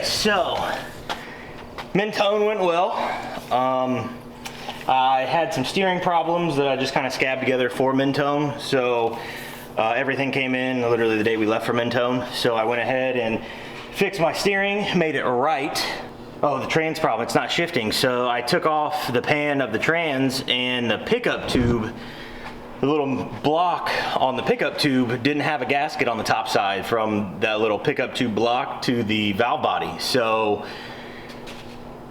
Okay, so Mentone went well. I had some steering problems that I just kind of scabbed together for Mentone. So everything came in literally the day we left for Mentone. So I went ahead and fixed my steering, made it right. Oh, the trans problem, it's not shifting. So I took off the pan of the trans, and the pickup tube, the little block on the pickup tube didn't have a gasket on the top side from that little pickup tube block to the valve body. So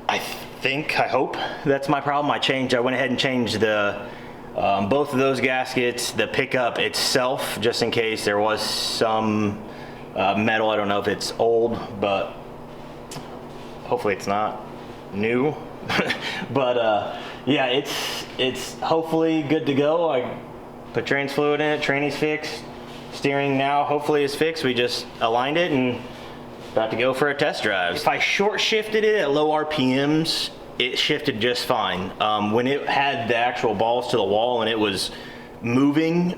I hope that's my problem. I went ahead and changed the both of those gaskets, the pickup itself, just in case there was some metal. I don't know if it's old, but hopefully it's not new. But yeah, it's hopefully good to go. I put trans fluid in it, tranny's fixed, steering now hopefully is fixed. We just aligned it and about to go for a test drive. If I short shifted it at low RPMs, it shifted just fine. When it had the actual balls to the wall and it was moving,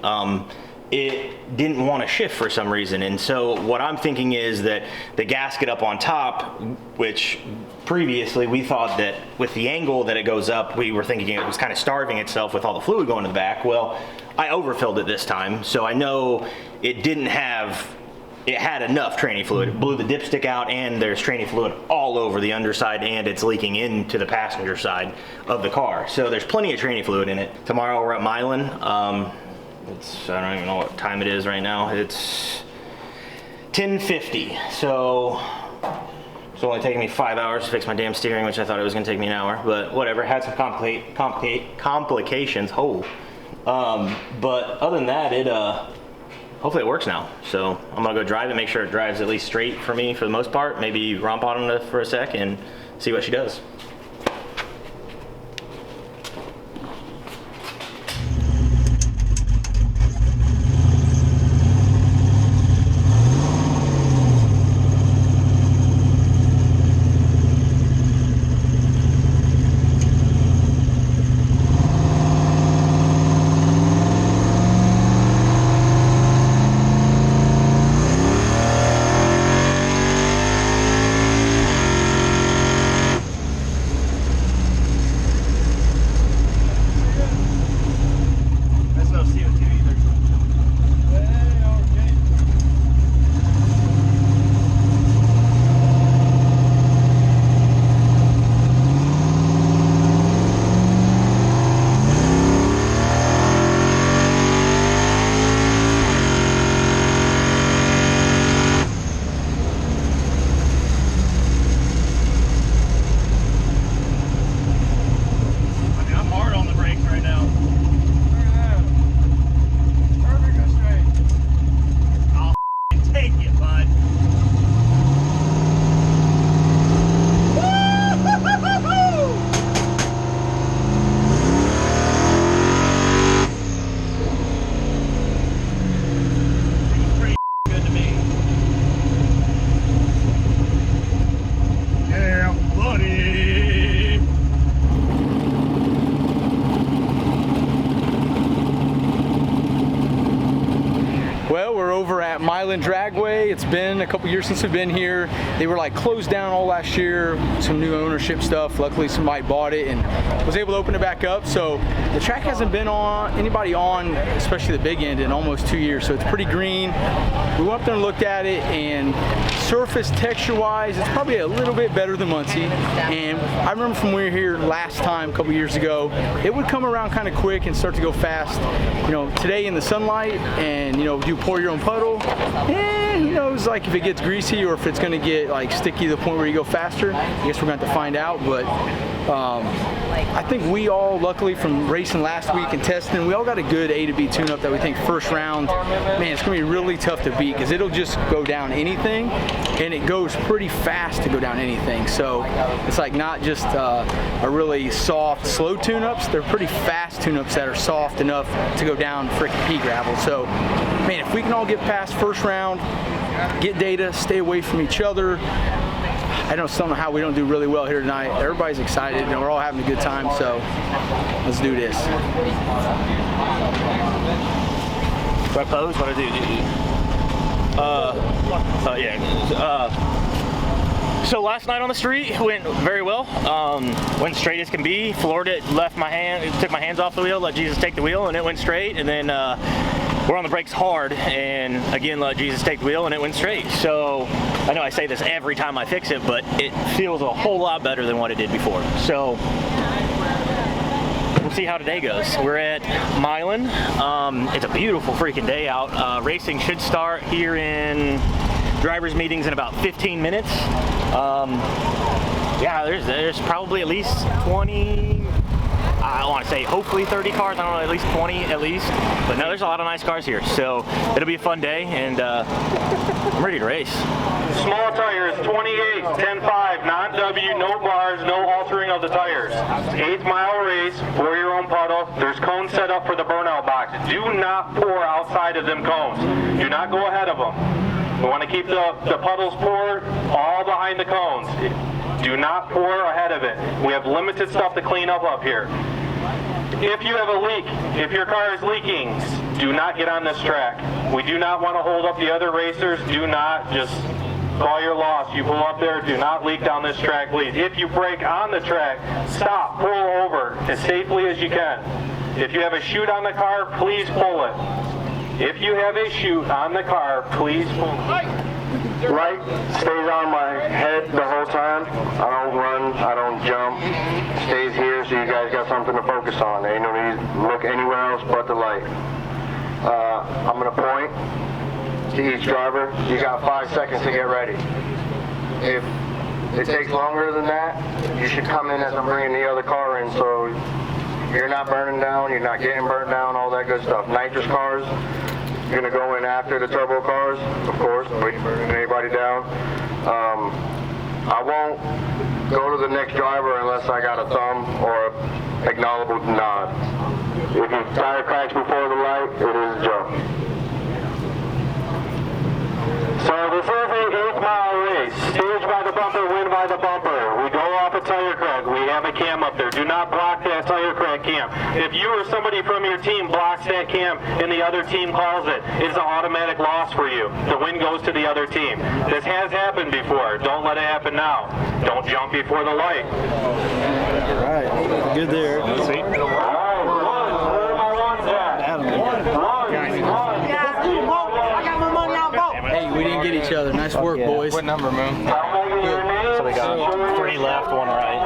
it didn't want to shift for some reason. And so what I'm thinking is that the gasket up on top, which previously we thought that with the angle that it goes up, we were thinking it was kind of starving itself with all the fluid going to the back. Well, I overfilled it this time, so I know it had enough tranny fluid. It blew the dipstick out, and there's tranny fluid all over the underside, and it's leaking into the passenger side of the car. So there's plenty of tranny fluid in it. Tomorrow we're at Milan. I don't even know what time it is right now. It's 10:50. So it's only taking me 5 hours to fix my damn steering, which I thought it was gonna take me an hour, but whatever. Had some complications. But other than that, hopefully it works now. So I'm gonna go drive it, make sure it drives at least straight for me for the most part. Maybe romp on it for a sec and see what she does. Milan Dragway. It's been a couple years since we've been here. They were like closed down all last year, some new ownership stuff. Luckily somebody bought it and was able to open it back up. So the track hasn't been anybody on, especially the big end, in almost 2 years. So it's pretty green. We went up there and looked at it, and surface texture wise, it's probably a little bit better than Muncie. And I remember from when we were here last time, a couple years ago, it would come around kind of quick and start to go fast. You know, today in the sunlight, and you know, you pour your own puddle, and who knows, like if it gets greasy or if it's gonna get like sticky to the point where you go faster. I guess we're gonna have to find out, but I think we all, luckily from racing last week and testing, we all got a good A to B tune-up that we think first round, man, it's gonna be really tough to beat because it'll just go down anything, and it goes pretty fast to go down anything. So it's like not just a really soft, slow tune-ups, they're pretty fast tune-ups that are soft enough to go down freaking pea gravel. So man, if we can all get past first round, get data, stay away from each other. I don't know how we don't do really well here tonight. Everybody's excited and we're all having a good time, so let's do this. Do I pose? What do I do? Yeah. So last night on the street went very well. Went straight as can be. Floored it, left my hand, took my hands off the wheel, let Jesus take the wheel, and it went straight. And then we're on the brakes hard, and again let Jesus take the wheel, and it went straight. So I know I say this every time I fix it, but it feels a whole lot better than what it did before. So we'll see how today goes. We're at Milan. It's a beautiful freaking day out. Racing should start here in drivers meetings in about 15 minutes. Yeah, there's probably at least 20, I don't want to say hopefully 30 cars, I don't know, at least 20 at least. But no, there's a lot of nice cars here. So it'll be a fun day, and I'm ready to race. Small tires, 28, 10.5, non-W, no bars, no altering of the tires. 8-mile race for your own puddle. There's cones set up for the burnout box. Do not pour outside of them cones. Do not go ahead of them. We want to keep the puddles poured all behind the cones. Do not pour ahead of it. We have limited stuff to clean up here. If you have a leak, if your car is leaking, do not get on this track. We do not want to hold up the other racers. Do not just call your loss. You pull up there, do not leak down this track, please. If you brake on the track, stop, pull over as safely as you can. If you have a chute on the car, please pull it. If you have a chute on the car, please pull it. Right stays on my head the whole time. I don't run, I don't jump. Stays here so you guys got something to focus on. Ain't no need to look anywhere else but the light. I'm gonna point to each driver. You got 5 seconds to get ready. If it takes longer than that, you should come in as I'm bringing the other car in so you're not burning down, you're not getting burnt down, all that good stuff. Nitrous cars, you're gonna go in after the turbo cars, of course, we ain't burning anybody down. I won't go to the next driver unless I got a thumb or a acknowledgeable nod. If your tire cracks before the light, it is a jump. So this is an 8-mile race. Stage by the bumper, win by the bumper. We go off a tire crack. We have a cam up there. Do not block that tire crack cam. If you or somebody from your team blocks that cam and the other team calls it, it's an automatic loss for you. The win goes to the other team. This has happened before. Don't let it happen now. Don't jump before the light. All right, good there. Sweet. All right, where are my ones at? Hey, we didn't get each other. Nice work, boys. What number, Moon? So we got 3 left, 1 right.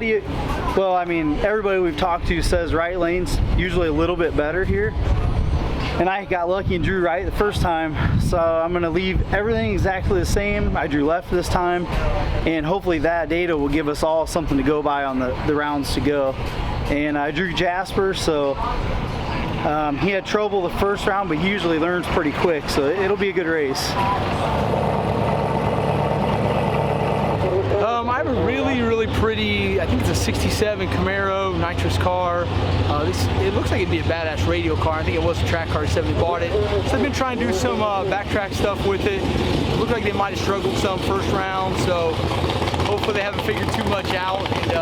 everybody we've talked to says right lane's usually a little bit better here. And I got lucky and drew right the first time, so I'm gonna leave everything exactly the same. I drew left this time, and hopefully that data will give us all something to go by on the rounds to go. And I drew Jasper, so he had trouble the first round, but he usually learns pretty quick, so it'll be a good race. I have a really pretty, I think it's a 67 Camaro nitrous car. It looks like it'd be a badass radio car. I think it was a track car, 70 bought it. So I've been trying to do some backtrack stuff with it. It looked like they might have struggled some first round, so hopefully they haven't figured too much out. And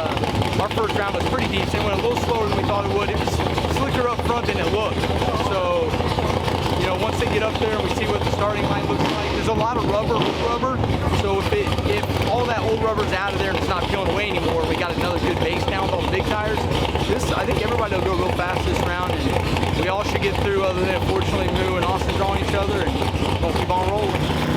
our first round was pretty decent. It went a little slower than we thought it would. It was slicker up front than it looked. So, you know, once they get up there and we see what the starting line looks like, there's a lot of rubber. So if all that old rubber's out of there and it's not peeling away anymore, we got another good base down with all the big tires. I think everybody will go real fast this round, and we all should get through, other than unfortunately Moo and Austin drawing each other, and we'll keep on rolling.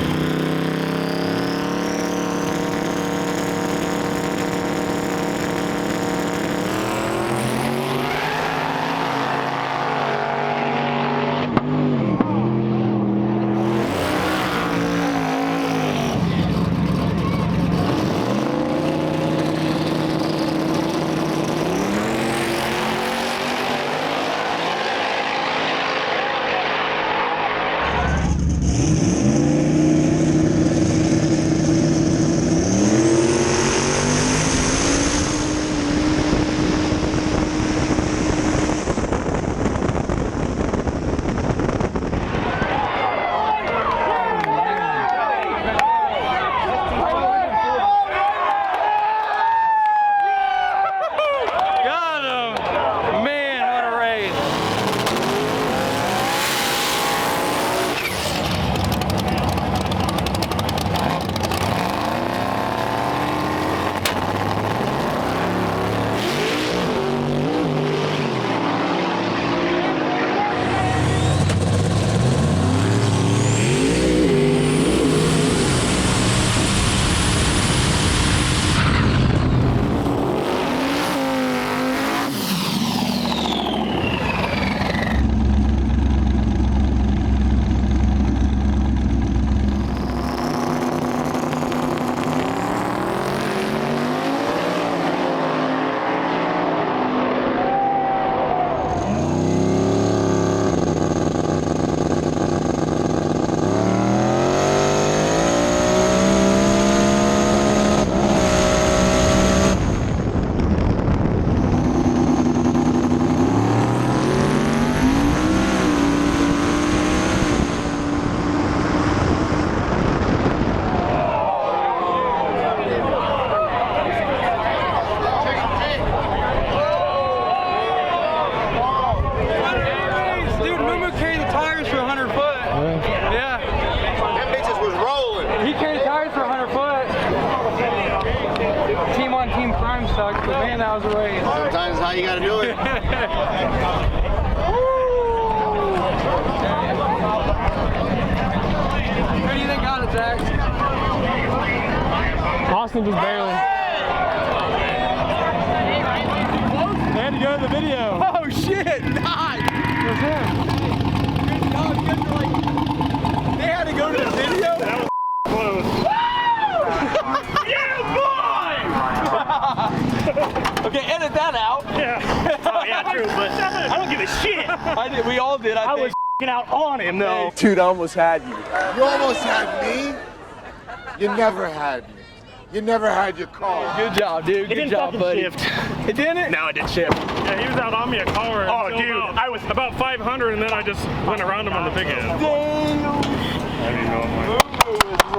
miles away. Sometimes how you gotta do it. Who do you think got it, Zach? Austin just barely. They had to go to the video. Oh shit, nice! It was him. Good job, you guys were like, they had to go to the video? That was close. Yeah, boy! Okay, edit that out. Yeah. Oh yeah, true, but I don't give a shit. We all did, I think. Was out on him though. Dude, I almost had you. You almost had me. You never had me. You never had your car. Good job, dude. Good job, buddy. Shift. It didn't? No, it didn't shift. Yeah, he was out on me a car. Oh, dude, I was about 500, and then I just went around him on the big end. Damn. I didn't know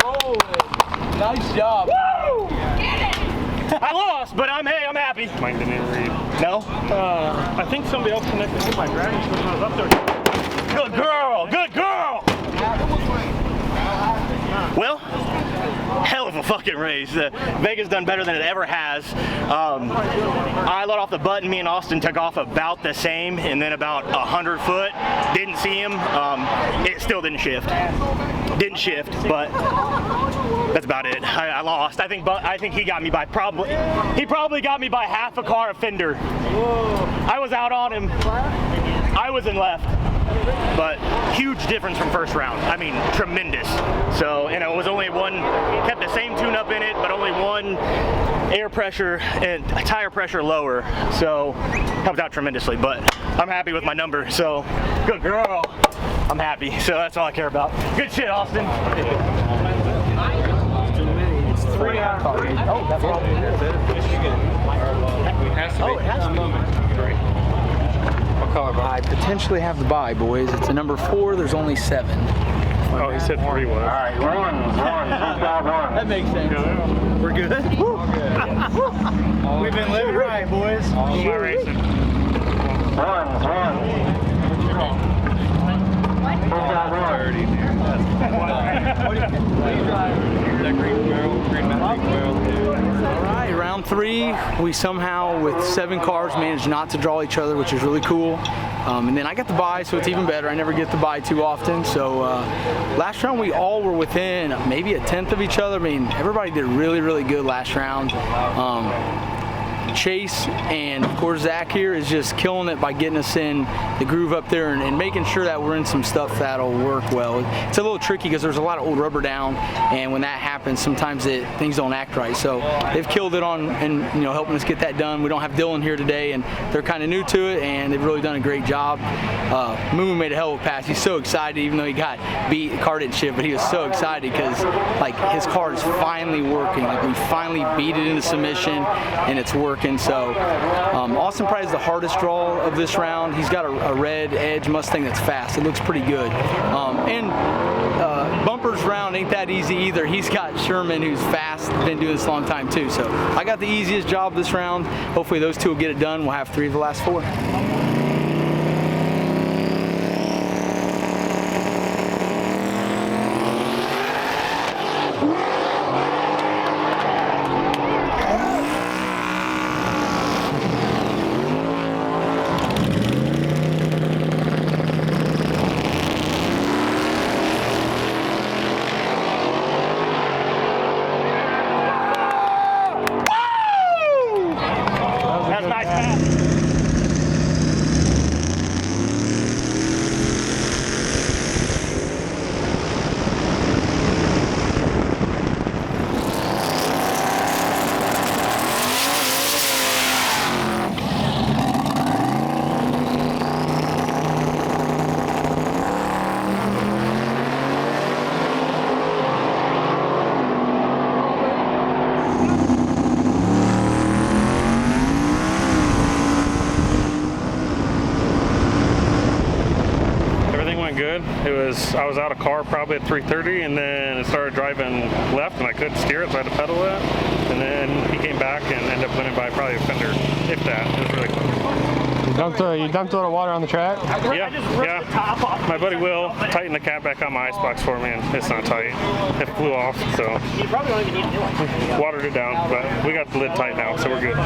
Rolling. Nice job. Woo! I lost, but I'm happy. Mine didn't even read. No? I think somebody else connected to my dragon when I was up there. Good girl, good girl. Well, hell of a fucking race. Vega's done better than it ever has. I let off the button. Me and Austin took off about the same, and then about 100 foot. Didn't see him. It still didn't shift. Didn't shift, but that's about it. I lost. I think he got me by he probably got me by half a car of fender. I was out on him. I was in left. But huge difference from first round. I mean, tremendous. So, and it was only one, kept the same tune-up in it, but only one air pressure and tire pressure lower. So, helped out tremendously. But I'm happy with my number. So, good girl. I'm happy. So that's all I care about. Good shit, Austin. It's 3 hours. Oh, that's all. It has to be. I potentially have the bye, boys. It's a number 4. There's only 7. Oh, he said 3 was. All right, one. Who's got one? That makes sense. We're good? We've been living right, boys. All my racing. One. Who's got one? All right, round 3. We somehow, with 7 cars, managed not to draw each other, which is really cool. And then I got the bye, so it's even better. I never get the bye too often. So last round, we all were within maybe a 1/10 of each other. I mean, everybody did really, really good last round. Chase and of course Zach here is just killing it by getting us in the groove up there and making sure that we're in some stuff that'll work well. It's a little tricky because there's a lot of old rubber down, and when that happens, sometimes things don't act right. So they've killed it on and helping us get that done. We don't have Dylan here today, and they're kind of new to it, and they've really done a great job. Moo made a hell of a pass. He's so excited, even though he got beat, the car didn't ship, but he was so excited because like his car is finally working. Like we finally beat it into submission, and it's working. So Austin probably is the hardest draw of this round. He's got a red Edge Mustang that's fast. It looks pretty good. Bumpers round ain't that easy either. He's got Sherman, who's fast, been doing this a long time too. So I got the easiest job this round. Hopefully those two will get it done. We'll have 3 of the last 4. That's nice pass. Good. I was out of car probably at 3:30, and then it started driving left, and I couldn't steer it, so I had to pedal it. And then he came back and ended up winning by probably a fender, if that. It was really close. You dumped a lot of water on the track? Yeah. My buddy Will tightened the cap back on my icebox for me, and it's not tight. It flew off, so You probably don't even need to do it. watered it down. But we got the lid tight now, so we're good.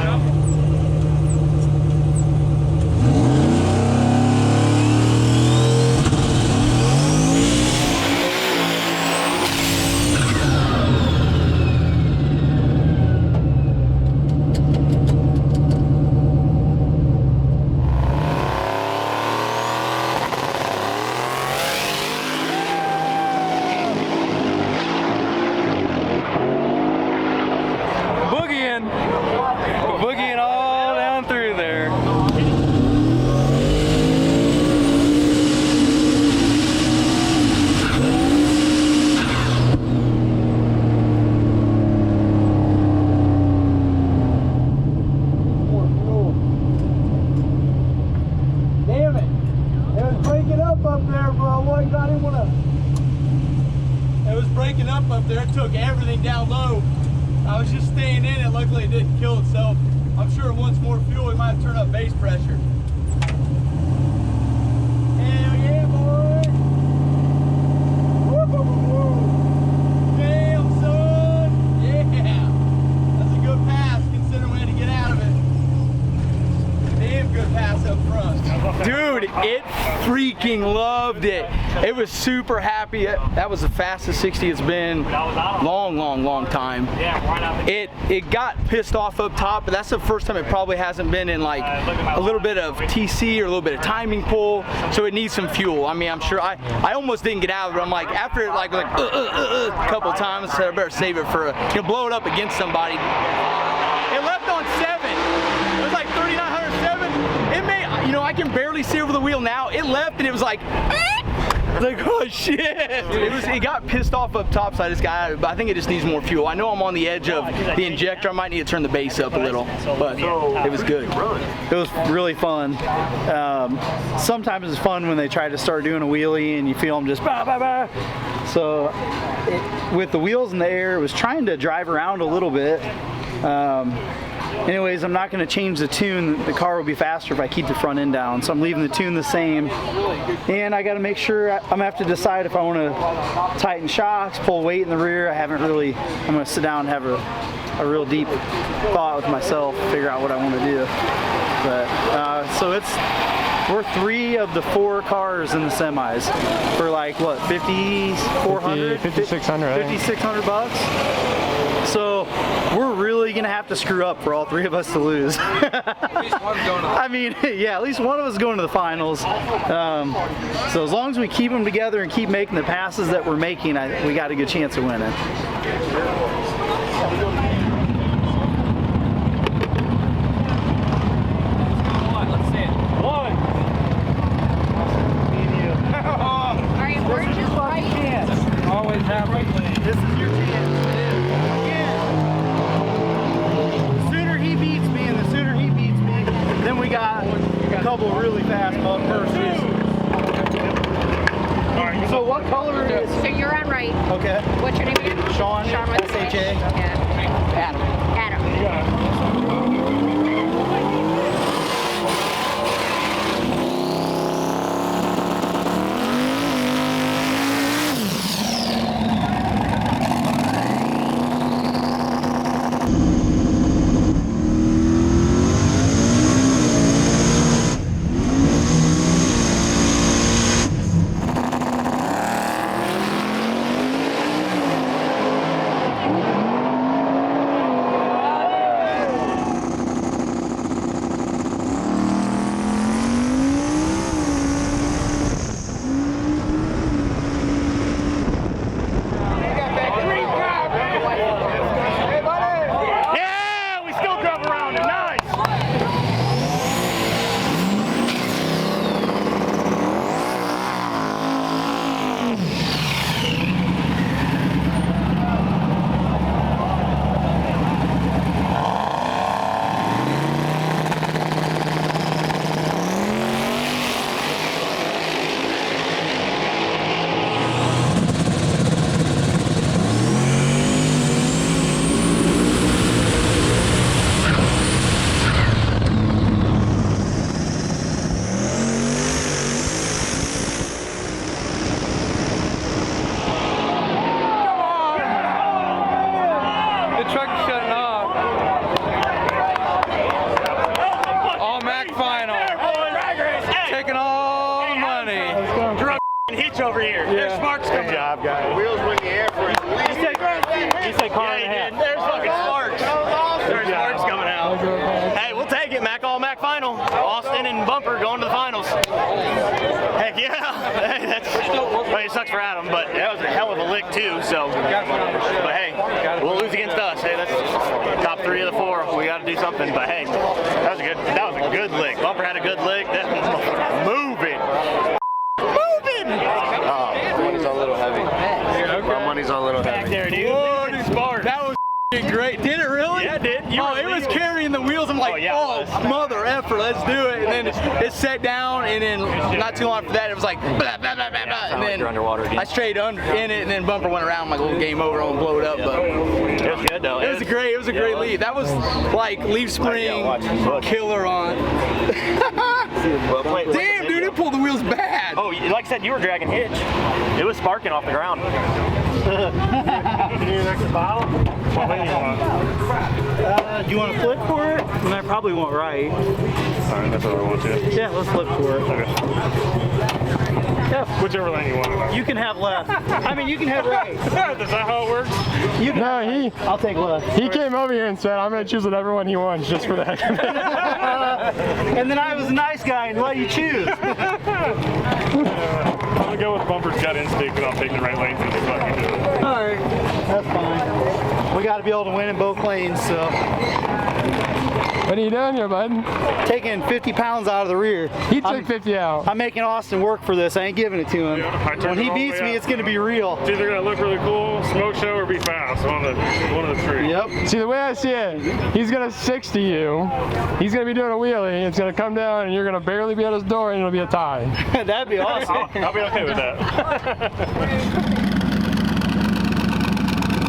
Boogieing all down through there. Damn it! It was breaking up there, bro. Boy, I didn't want to. It was breaking up there. It took everything down low. I was just staying in it. Luckily, it didn't kill itself. I'm sure once more fuel, we might have turned up base pressure. Hell yeah, boy! Woo-hoo-hoo-hoo. Damn, son! Yeah! That's a good pass, considering we had to get out of it. Damn good pass up front. I was off Dude, it freaking loved it. It was super happy. That was the fastest 60 it's been long time. It got pissed off up top, but that's the first time it probably hasn't been in like a little bit of TC or a little bit of timing pull, so it needs some fuel. I mean, I'm sure I almost didn't get out of it. I'm like, after it like a couple times, I said I better save it for blow it up against somebody. It left on 7. It was like 3907. It made, I can barely see over the wheel now. It left and it was like, oh shit. It got pissed off up top, so I just got out of it, but I think it just needs more fuel. I know I'm on the edge of the injector. I might need to turn the base up a little, but it was good. It was really fun. Sometimes it's fun when they try to start doing a wheelie and you feel them just bah, bah, bah. So with the wheels in the air, it was trying to drive around a little bit. Anyways, I'm not going to change the tune. The car will be faster if I keep the front end down. So I'm leaving the tune the same. And I got to make sure, I'm going to have to decide if I want to tighten shocks, pull weight in the rear. I'm going to sit down and have a real deep thought with myself, figure out what I want to do. But, so we're 3 of the 4 cars in the semis for like, what, 5,400? 5,600. 5,600 bucks. So we're really gonna have to screw up for all 3 of us to lose. At least one's going to the I mean, yeah, at least one of us is going to the finals. So as long as we keep them together and keep making the passes that we're making, we got a good chance of winning. This is your chance. The sooner he beats me and the sooner he beats me, then we got a couple really fast bumpers. So what color is it? So you're on right. Okay. What's your name again? Sean. Sean with S-H-A. Adam. Over here. Yeah. There's sparks coming out. The wheels were in the air for at least. You said car and a half. There's fucking sparks. There's sparks coming out. Hey, we'll take it. All Mac final. Austin and Bumper going to the finals. Heck yeah. Hey, it sucks for Adam, but that was a hell of a lick too. So, but hey, we'll lose against us. Hey, that's top 3 of the 4. We got to do something. But hey, that was a good lick. Bumper had a good lick. That moving. Money's a little heavy. My money's a little Back heavy. there, dude. Whoa, dude, that was great. Did it really? Yeah, it did. It was carrying the wheels. I'm like, mother effer, let's do it. And then it set down, and then not too long after that, it was like, blah, blah, blah, blah, blah. And then underwater again. I strayed under in it, and then Bumper went around. I'm like, little game over, I'm gonna blow it up. But it was good though. It was a great lead. That was like leaf spring killer on. Damn, dude, it pulled the wheels bad. Oh, like I said, you were dragging hitch. It was sparking off the ground. Need an extra bottle? What lane you want? Do you want to flip for it? And I probably want right. Alright, that's what I want to. Yeah, let's flip for it. Okay. Yeah. Whichever lane you want. You can have left. I mean, you can have right. Is that how it works? You can No, I'll take left. he came over here and said, I'm going to choose whatever one he wants just for the heck of it. And then I was a nice guy and let you choose. I'm gonna go with Bumper's gut instinct, and I'll take the right lane and just let me do it. Alright, that's fine. We got to be able to win in both lanes, so. What are you doing here, bud? Taking 50 pounds out of the rear. He took 50 out. I'm making Austin work for this. I ain't giving it to him. Yeah, When he beats me, it's going to be real. It's either gonna look really cool, smoke show, or be fast. One of the three. Yep. See, the way I see it, he's going to 60 you. He's going to be doing a wheelie. It's going to come down, and you're going to barely be at his door, and it'll be a tie. That'd be awesome. I'll be okay with that.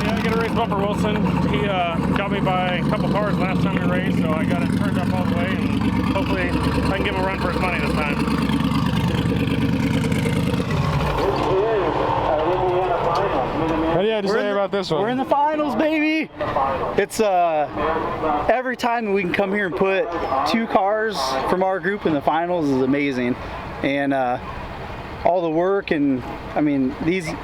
Yeah, I got to race Bumper Wilson. He got me by a couple cars last time we raced, so I got it turned up all the way, and hopefully I can give him a run for his money this time. What do you have to say about this one? We're in the finals, baby. It's every time that we can come here and put 2 cars from our group in the finals is amazing, and all the work, and I mean,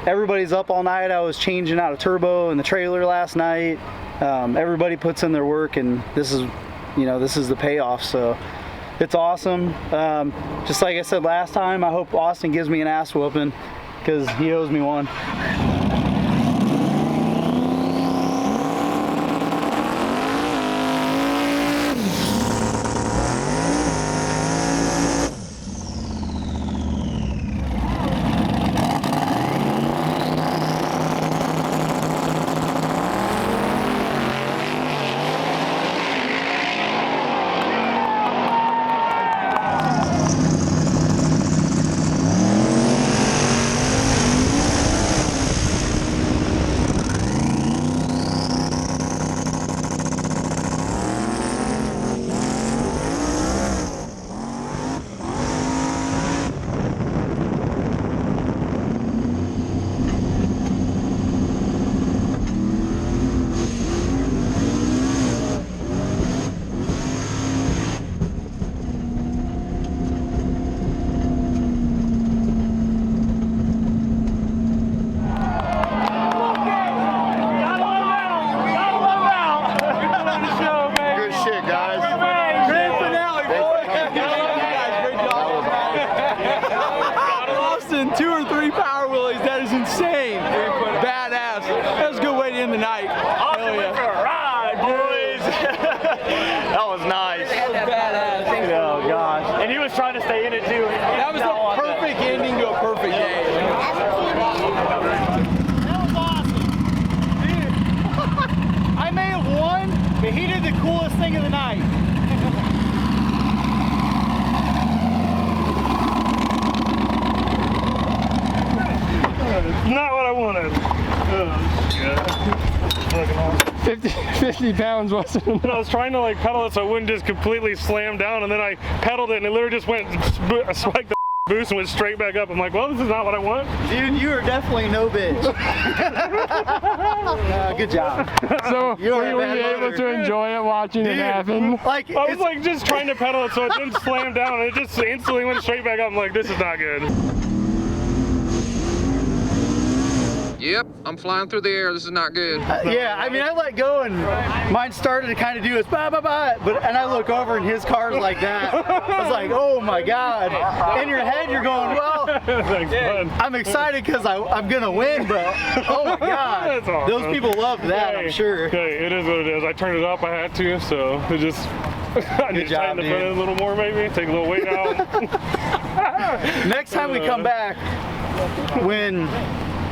everybody's up all night. I was changing out a turbo in the trailer last night. Everybody puts in their work, and this is the payoff. So it's awesome. Just like I said last time, I hope Austin gives me an ass whooping because he owes me one. Trying to stay in it too. That was the perfect ending to a perfect game. That was awesome. Dude, I may have won, but he did the coolest thing of the night. Not what I wanted. 50 pounds wasn't enough. And I was trying to like pedal it so it wouldn't just completely slam down, and then I pedaled it and it literally just went spiked the boost and went straight back up. I'm like, well, this is not what I want. Dude, you are definitely no bitch. Good job. So were you able to enjoy it watching it happen? Like, I was like just trying to pedal it so it didn't slam down, and it just instantly went straight back up. I'm like, this is not good. Yep, I'm flying through the air. This is not good. yeah, I mean, I let go and mine started to kind of do its ba ba ba, and I look over and his car's like that. I was like, oh my God. In your head, you're going, well, Thanks, bud. I'm excited because I'm going to win, but oh my God. That's awesome. Those people love that, I'm sure. Okay, it is what it is. I turned it up, I had to, so it just, I need to tighten the front end a little more maybe, take a little weight out. Next time we come back, when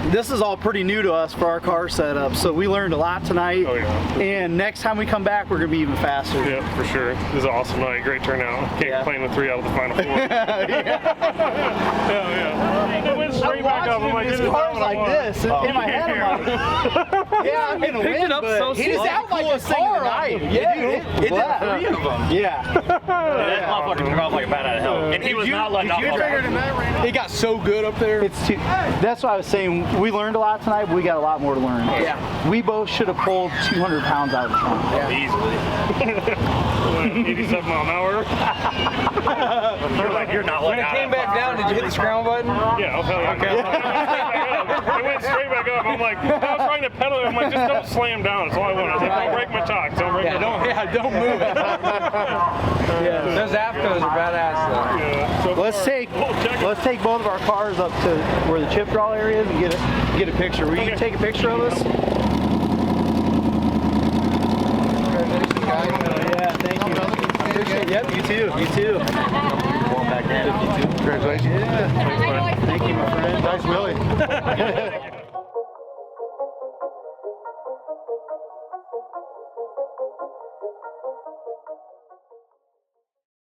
this is all pretty new to us for our car setup, so we learned a lot tonight. Oh, yeah. And next time we come back, we're gonna be even faster. Yeah, for sure. This is an awesome night. Great turnout. Can't complain with 3 out of the final 4. yeah. It went straight back up. I'm like, this is not what I want. This. In my head, I'm like, yeah, I'm gonna win, but so he just out like a car night. Yeah, it did 3 of them. Yeah. That motherfucker took off like a bat out of hell. And he was not letting off. It got so good up there. It's too. That's what I was saying we learned a lot tonight, but we got a lot more to learn. Yeah. We both should have pulled 200 pounds out of the trunk. Easily. 87 mile an hour. You're not When it came back down, did you hit the scramble button? Yeah, I'll tell you. Okay. It went straight back up. I'm like, I was trying to pedal it. I'm like, just don't slam down. That's all I want. I was like, don't break my chalk. Don't break my chalk. Don't move it. Those Afcos are badass though. Yeah. So Let's take both of our cars up to where the chip draw area is and get a picture. Will you take a picture of us? Yeah, thank you. Yep, you too. You too. Congratulations. Yeah. Thank you, my friend. Nice Willie.